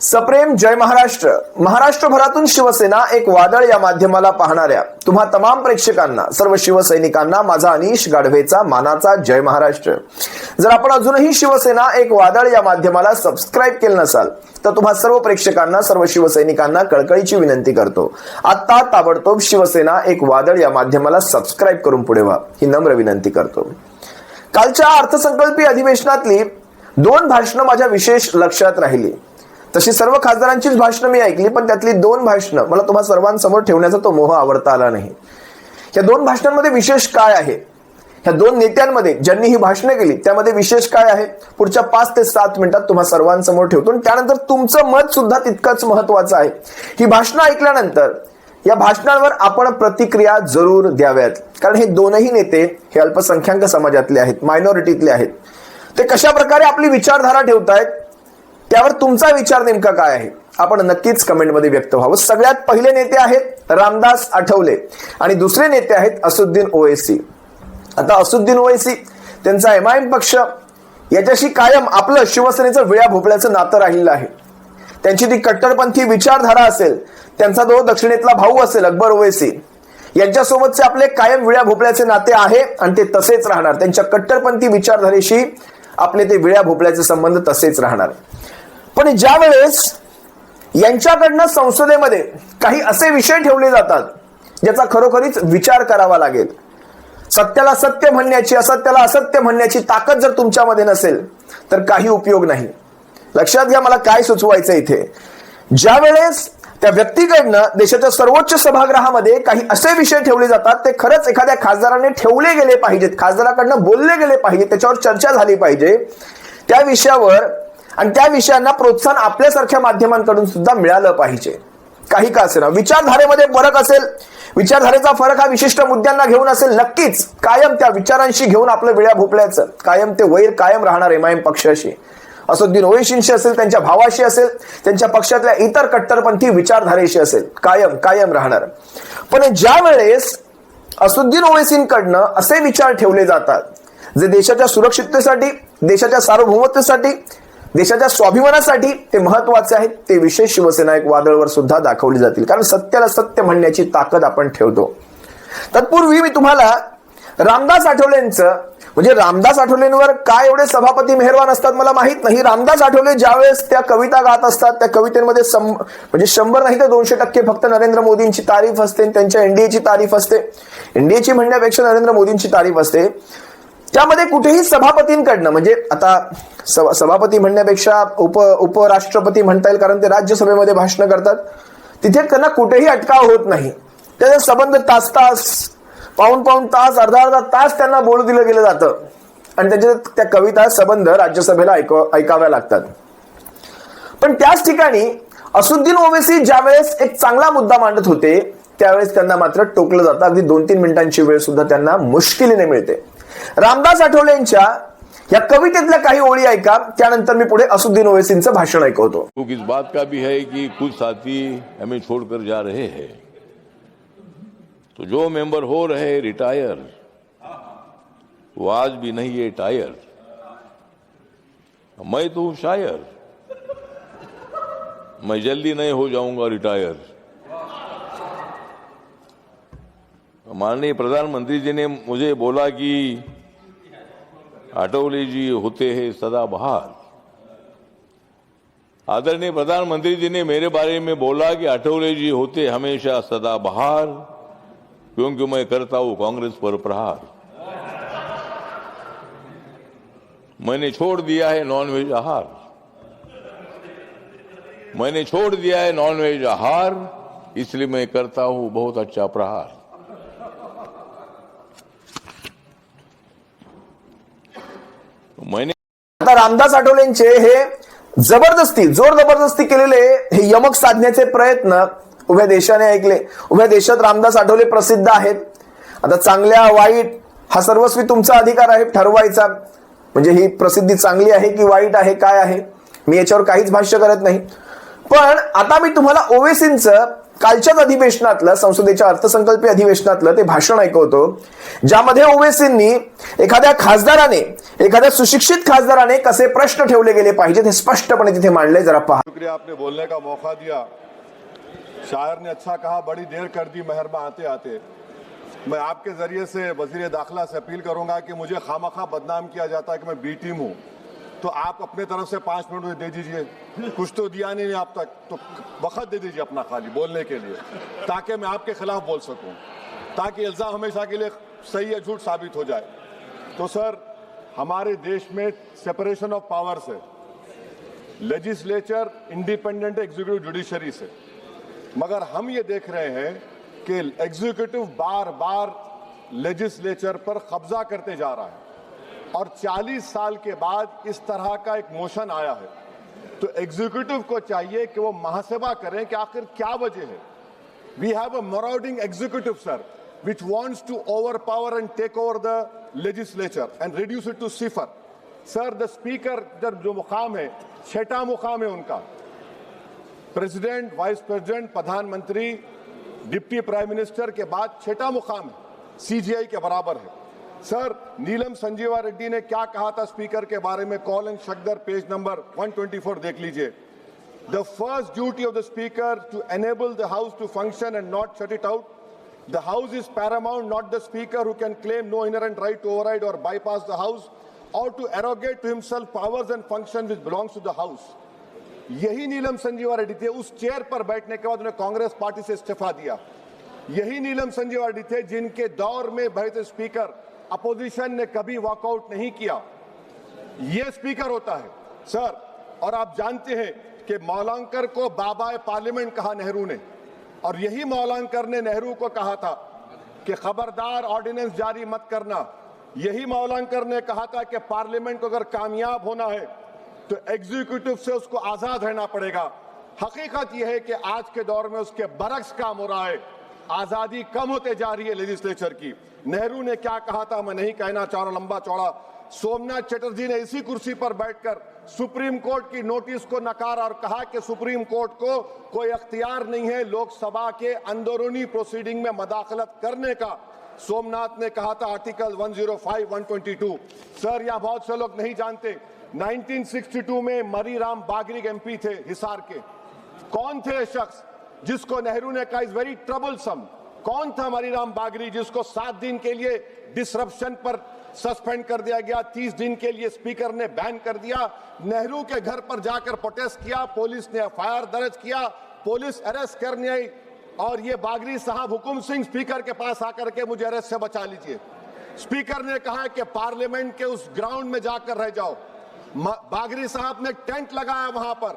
सप्रेम जय महाराष्ट्र. महाराष्ट्रभरातून शिवसेना एक वादळ या माध्यमाला पाहणाऱ्या तुम्हा तमाम प्रेक्षकांना, सर्व शिवसैनिकांना माझा अनिश गाढवेचा मानाचा जय महाराष्ट्र. जर आपण अजूनही शिवसेना एक वादळ या माध्यमाला सबस्क्राईब केलं नसाल तर तुम्हा सर्व प्रेक्षकांना, सर्व शिवसैनिकांना कळकळीची विनंती करतो, आता ताबडतोब शिवसेना एक वादळ या माध्यमाला सबस्क्राईब करून पुढे व्हा ही नम्र विनंती करतो. कालच्या अर्थसंकल्पीय अधिवेशनातली 2 भाषणं माझ्या विशेष लक्षात राहिली. तशी सर्व खासदारांचीच भाषणं मी ऐकली, पण त्यातली 2 भाषणं मला तुम्हा सर्वांसमोर ठेवण्याचा तो मोह आवरता आला नाही. या 2 भाषणांमध्ये विशेष काय आहे, ह्या 2 नेत्यांमध्ये ज्यांनी ही भाषणं केली त्यामध्ये विशेष काय आहे, पुढच्या 5 ते 7 मिनिटात तुम्हा सर्वांसमोर ठेवतो. आणि त्यानंतर तुमचं मत सुद्धा तितकंच महत्वाचं आहे. ही भाषणं ऐकल्यानंतर या भाषणांवर आपण प्रतिक्रिया जरूर द्याव्यात, कारण हे दोनही नेते हे अल्पसंख्याक समाजातले आहेत, मायनॉरिटीतले आहेत. ते कशा प्रकारे आपली विचारधारा ठेवतायत त्यावर तुमचा विचार नेमका काय आहे आपण नक्कीच कमेंटमध्ये व्यक्त व्हावं. सगळ्यात पहिले नेते आहेत रामदास आठवले आणि दुसरे नेते आहेत असदुद्दीन ओवैसी. आता असदुद्दीन ओवैसी त्यांचा MIM पक्ष याच्याशी कायम आपलं शिवसेनेचं विळ्या भोपळ्याचं नातं राहिलेलं आहे. त्यांची ती कट्टरपंथी विचारधारा असेल, त्यांचा जो दक्षिणेतला भाऊ असेल अकबर ओवैसी, यांच्यासोबतचे आपले कायम विळ्या भोपळ्याचे नाते आहे आणि ते तसेच राहणार. त्यांच्या कट्टरपंथी विचारधारेशी आपले ते विळ्या भोपळ्याचे संबंध तसेच राहणार. पण ज्या वेळेस यांच्याकडनं संसदेमध्ये काही असे विषय ठेवले जातात ज्याचा खरोखरीच विचार करावा लागेल, सत्याला सत्य म्हणण्याची, असत्याला असत्य म्हणण्याची ताकद जर तुमच्यामध्ये नसेल तर काही उपयोग नाही. लक्षात घ्या मला काय सुचवायचं इथे. ज्या वेळेस त्या व्यक्तीकडनं देशाच्या सर्वोच्च सभागृहामध्ये काही असे विषय ठेवले जातात ते खरंच एखाद्या खासदाराने ठेवले गेले पाहिजेत, खासदाराकडनं बोलले गेले पाहिजे, त्याच्यावर चर्चा झाली पाहिजे, त्या विषयावर आणि त्या विषयांना प्रोत्साहन आपल्यासारख्या माध्यमांकडून सुद्धा मिळालं पाहिजे. काही का असेना विचारधारेमध्ये फरक असेल, विचारधारेचा फरक हा विशिष्ट मुद्द्यांना घेऊन असेल, नक्कीच कायम त्या विचारांशी घेऊन आपलं विळ्या भोपळ्याचं कायम ते वैर कायम राहणार MIM पक्षाशी, असदुद्दीन ओवैसींशी असेल, त्यांच्या भावाशी असेल, त्यांच्या पक्षातल्या इतर कट्टरपंथी विचारधारेशी असेल, कायम राहणार. पण ज्या वेळेस असदुद्दीन ओवैसींकडनं असे विचार ठेवले जातात जे देशाच्या सुरक्षिततेसाठी, देशाच्या सार्वभौमत्वासाठी, देशाच्या स्वाभिमानासाठी ते महत्वाचे आहेत, ते विशेष शिवसेना एक वादळवर सुद्धा दाखवली जातील, कारण सत्याला सत्य म्हणण्याची ताकद आपण ठेवतो. तत्पूर्वी मी तुम्हाला रामदास आठवलेंचं, म्हणजे रामदास आठवलेंवर काय एवढे सभापती मेहरबान असतात मला माहित नाही. रामदास आठवले ज्यावेळेस त्या कविता गात असतात त्या कवितेमध्ये म्हणजे 100 नाही तर 200% फक्त नरेंद्र मोदींची तारीफ असते, त्यांच्या एनडीएची तारीफ असते. एनडीएची म्हणण्यापेक्षा नरेंद्र मोदींची तारीफ असते. त्यामध्ये कुठेही सभापतींकडनं, म्हणजे आता सभापती म्हणण्यापेक्षा उपराष्ट्रपती म्हणता येईल, कारण ते राज्यसभेमध्ये भाषण करतात, तिथे त्यांना कुठेही अटकाव होत नाही. त्याचा संबंध तास, पाऊण तास, अर्धा तास त्यांना बोलू दिलं गेलं जातं आणि त्यांच्या त्या कविता संबंध राज्यसभेला ऐकाव्या लागतात. पण त्याच ठिकाणी असदुद्दीन ओवैसी ज्यावेळेस एक चांगला मुद्दा मांडत होते त्यावेळेस त्यांना मात्र टोकलं जातं. अगदी 2-3 मिनिटांची वेळ सुद्धा त्यांना मुश्किलीने मिळते. रामदास आठवलेंच्या या कवितेतल्या काही ओळी ऐका, त्यानंतर मी पुढे असदुद्दीन ओवैसींचं भाषण ऐकवतो. इस बात का भी है कि कुछ साथी हमें छोड़कर जा रहे हैं, तो जो मेंबर हो रहे रिटायर वो आज भी नहीं है टायर. मैं तो हूं शायर, मैं जल्दी नहीं हो जाऊंगा रिटायर. माननीय प्रधानमंत्री जी ने मुझे बोला कि आठवले जी होते हैं सदाबहार. आदरणीय प्रधानमंत्री जी ने मेरे बारे में बोला कि आठवले जी होते हमेशा सदाबहार, क्योंकि मैं करता हूं कांग्रेस पर प्रहार. मैंने छोड़ दिया है नॉनवेज आहार, मैंने छोड़ दिया है नॉनवेज आहार, इसलिए मैं करता हूं बहुत अच्छा प्रहार. आता रामदास आठवलेंचे हे जबरदस्ती, जोर जबरदस्ती केलेले हे यमक साधण्याचे प्रयत्न उभ्या देशाने ऐकले. उभ्या देशात रामदास आठवले प्रसिद्ध आहेत. आता चांगल्या वाईट हा सर्वस्वी तुमचा अधिकार आहे ठरवायचा, म्हणजे ही प्रसिद्धी चांगली आहे की वाईट आहे, काय आहे, मी याच्यावर काहीच भाष्य करत नाही. पण आता मी तुम्हाला ओवैसींचं कालच्याच अधिवेशनातलं, संसदेच्या अर्थसंकल्पीय अधिवेशनातलं ते भाषण ऐकवतो, ज्यामध्ये ओवेसींनी एखाद्या खासदाराने, एखाद्या सुशिक्षित खासदाराने कसे प्रश्न ठेवले गेले पाहिजेत हे स्पष्टपणे तिथे मांडले. जरा पहा. शुक्रिया, आपने बोलने का मौका दिया. शायर ने अच्छा कहा, बड़ी देर कर दी मेहरबान आते आते. मैं आपके जरिए से वजीर दाखिला से अपील करूंगा कि मुझे खामखा बदनाम किया जाता है कि मैं बी टीम हूं, तो आप अपने तरफ से 5 मिनट मुझे दे दीजिए. कुछ तो दिया नहीं आप तक, तो वक्त दे दीजिए अपना खाली बोलने के लिए, ताकि मैं आपके खिलाफ बोल सकूं, ताकि इल्जाम हमेशा के लिए सही या झूठ साबित हो जाए. तो सर, हमारे देश में सेपरेशन ऑफ पावर्स है. लेजिस्लेचर इंडिपेंडेंट है एग्जीक्यूटिव जुडिशरी से, मगर हम ये देख रहे हैं कि एग्जीक्यूटिव बार बार लेजिस्लेचर पर कब्जा करते जा रहा है, और 40 साल के बाद इस तरह का एक मोशन आया है. तो एग्जीक्यूटिव को चाहिए कि वो मुहासबा करें कि आखिर क्या वजह है. We have a marauding executive sir, which wants to overpower and take over the legislature and reduce it to cipher. Sir, the speaker जो मुकाम है, 6ठा मुकाम है उनका. प्रेसिडेंट, वाइस प्रेसिडेंट, प्रधानमंत्री, डिप्टी प्राइम मिनिस्टर के बाद 6ठा मुकाम है, सीजीआई के बराबर है. सर, नीलम संजीवा रेड्डी ने क्या कहा था स्पीकर के बारे में, Kaul and Shakdher page number 124 देख लीजिए. The first duty of the speaker to enable the house to function and not shut it out. The house is paramount, not the speaker who can claim no inherent right to override or bypass the house or to arrogate to himself powers and functions which belongs to the house. यही नीलम संजीवा रेड्डी थे. उस chair पर बैठने के बाद उन्हें Congress party से इस्तीफा दिया. यही नीलम संजीवा रेड्डी थे जिनके दौर में बैठे स्पीकर अपोजिशन ने कभी वॉकआउट नहीं किया. यह स्पीकर होता है सर. और आप जानते हैं कि मौलांकर को बाबा पार्लियामेंट कहा नेहरू ने, और यही मौलांकर ने नेहरू को कहा था कि खबरदार ऑर्डिनेंस जारी मत करना. यही मौलांकर ने कहा था कि पार्लियामेंट को अगर कामयाब होना है तो एग्जीक्यूटिव से उसको आजाद रहना पड़ेगा. हकीकत यह है कि आज के दौर में उसके बरक्स काम हो रहा है. आजादी कम होते जा रही है लेजिस्लेचर की. नेहरू ने क्या कहा था मैं नहीं कहना चाह रहा लंबा चौड़ा. सोमनाथ चटर्जी ने इसी कुर्सी पर बैठकर सुप्रीम कोर्ट की नोटिस को नकारा और कहा कि सुप्रीम कोर्ट को कोई अख्तियार नहीं है लोकसभा के अंदरूनी प्रोसीडिंग में मदाखलत करने का. सोमनाथ ने कहा था आर्टिकल 105, 122. सर, यह बहुत से लोग नहीं जानते, 1962 में मरी राम बागरी एमपी थे हिसार के. कौन थे ये शख्स जिसको नेहरू ने कहा इज वेरी ट्रबलसम? कौन था मरी राम बागरी जिसको 7 दिन के लिए डिसरप्शन पर सस्पेंड कर दिया गया, 30 दिन के लिए स्पीकर ने बैन कर दिया. नेहरू के घर पर जाकर प्रोटेस्ट किया, पुलिस ने एफआईआर दर्ज किया, पुलिस अरेस्ट करने आई, और ये बागरी साहब हुकुम सिंह स्पीकर के पास आकर के मुझे अरेस्ट से बचा लीजिए. स्पीकर ने कहा कि पार्लियामेंट के उस ग्राउंड में जाकर रह जाओ. बागरी साहब ने टेंट लगाया, वहां पर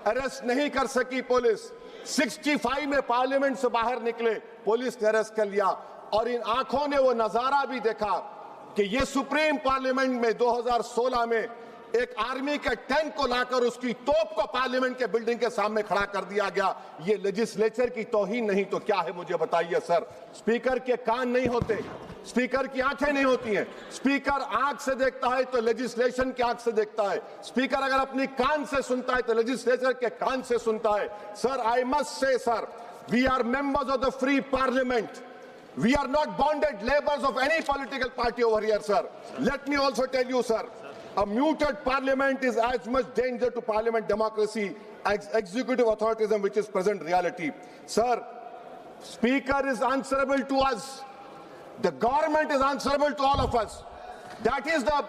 अरेस्ट नहीं कर सकी पुलिस. 65 में पार्लियामेंट से बाहर निकले, पुलिस ने अरेस्ट कर लिया. और इन आंखों ने वो नजारा भी देखा कि ये सुप्रीम पार्लियामेंट में 2016 में एक आर्मी के टैंक को लाकर उसकी तोप को पार्लियामेंट के बिल्डिंग के सामने खड़ा कर दिया गया. ये लेजिस्लेचर की तौहीन नहीं तो क्या है मुझे बताइए सर. स्पीकर के कान नहीं होते, स्पीकर की आंखें नहीं होती हैं. स्पीकर आंख से देखता है तो लेजिस्लेशन की आंख से देखता है. स्पीकर अगर अपनी कान से सुनता है तो लेजिस्लेचर के कान से सुनता है. Sir, I must say sir, we are members of the free parliament. We are not bonded laborers of any political party over here, sir. Let me also tell you, sir, a muted parliament is as much danger to parliament democracy as executive authoritarianism, which is present reality. Sir, Speaker is answerable to us. The government is answerable to all of us. That is the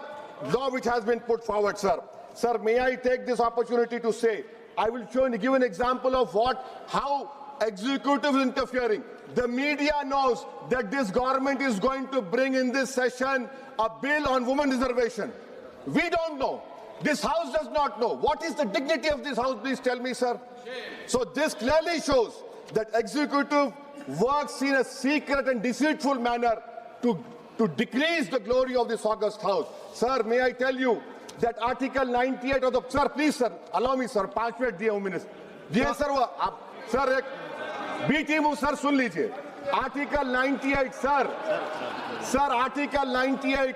law which has been put forward, sir. Sir, may I take this opportunity to say, I will give an example of how executive is interfering. The media knows that this government is going to bring in this session a bill on women reservation. We don't know. This house does not know. What is the dignity of this house? Please tell me, sir. So this clearly shows that executive works in a secret and deceitful manner to decrease the glory of this august house. Sir, may I tell you that Article 98 of the... Sir, please, sir, allow me, sir. 5 minute दिए हूँ minister. दिए sir वो आप sir एक बी team sir सुन लीजिए. Article 98 sir article 98,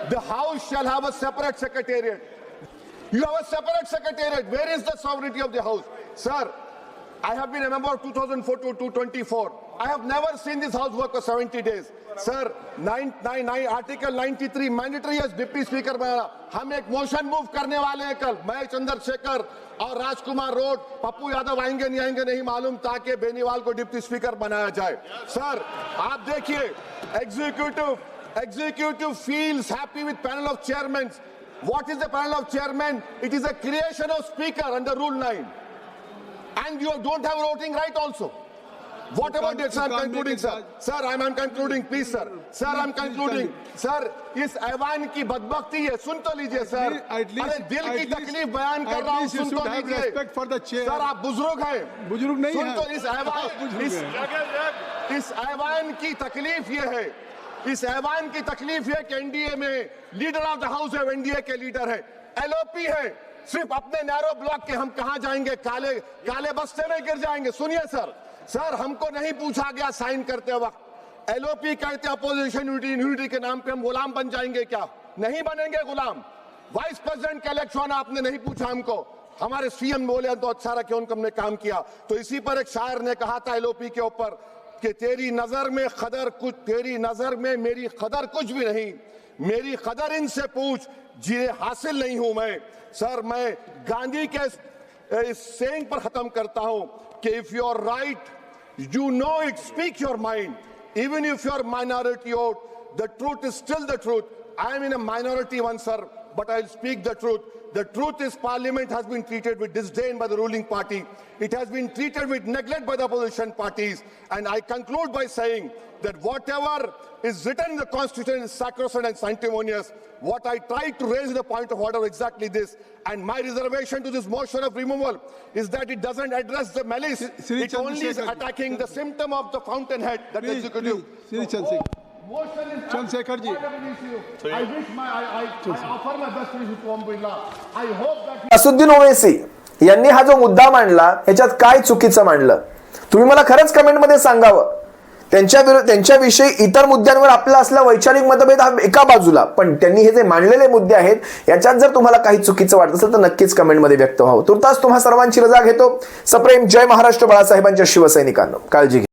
the house shall have a separate secretariat. You have a separate secretariat. Where is the sovereignty of the house? Sir, I have been a member of 2004 to 2024. I have never seen this house work for 70 days. Sir, Article 93 mandatory as deputy speaker बनाना. हम एक motion move करने वाले हैं कल. मैं चंद्रशेखर और राजकुमार road, Pappu Yadav आएंगे नहीं मालूम, ताकि बेनीवाल को डिप्टी स्पीकर बनाया जाए. सर, आप देखिए, executive feels happy with panel of chairmen. What is the panel of chairmen? It is a creation of speaker under Rule 9. And you don't have voting right also. What about this? I'm concluding, sir. Sir, I'm concluding, please, sir. Sir, I'm concluding. Sir, इस ऐवान की बदबख्ती है, सुन तो लीजिए, sir. अरे दिल की तकलीफ बयान कर रहा हूँ, सुन तो लीजिए. सर, आप बुजुर्ग हैं. बुजुर्ग नहीं सुन तो इस ऐवान की तकलीफ ये है. इस ऐवान की तकलीफ ये कि एनडीए में लीडर ऑफ द हाउस है, एनडीए के लीडर है, एलओपी है. सिर्फ अपने नैरो ब्लॉक के हम कहां जाएंगे, काले बस्ते में गिर जाएंगे. सुनिए सर, हमको नहीं पूछा गया साइन करते वक्त. एलओपी कहते अपोजिशन यूनिटी के नाम पे हम गुलाम बन जाएंगे क्या? नहीं बनेंगे गुलाम. वाइस प्रेसिडेंट का इलेक्शन आपने नहीं पूछा हमको. हमारे सीएम बोले तो अच्छा रहा कि उनको हमने काम किया. तो इसी पर एक शायर ने कहा था एलओपी के ऊपर कि तेरी नजर में मेरी कदर कुछ भी नहीं, मेरी कदर इनसे पूछ जिन्हें हासिल नहीं हूं मैं. सर, मैं गांधी के इस सेइंग पर खत्म करता हूं कि if you are right, you know it, speak your mind. Even if you are minority vote, the truth is still the truth. I am in a minority one, sir, but I'll speak the truth. The truth is Parliament has been treated with disdain by the ruling party. It has been treated with neglect by the opposition parties. And I conclude by saying that whatever is written in the Constitution is sacrosanct and sanctimonious. What I tried to raise in the point of order exactly this. And my reservation to this motion of removal is that it doesn't address the malice. It only is attacking the symptom of the fountainhead, that is executive. Chandrashekhar ji, I wish I offer my best wishes to Om Birla. I hope that Asaduddin Owaisi यांनी हा जो मुद्दा मांडला ह्याच्यात काय चुकीचं मांडलं, तुम्ही मला खरंच कमेंटमध्ये सांगावं. त्यांच्याविषयी इतर मुद्द्यांवर आपला असला वैचारिक मतभेद हा एका बाजूला, पण त्यांनी हे जे मांडलेले मुद्दे आहेत याच्यात जर तुम्हाला काही चुकीचं वाटत असेल तर नक्कीच कमेंटमध्ये व्यक्त व्हावं. तुर्तास तुम्हा सर्वांची रजा घेतो. सप्रेम जय महाराष्ट्र बाळासाहेबांच्या शिवसैनिकांनो. काळजी घ्या.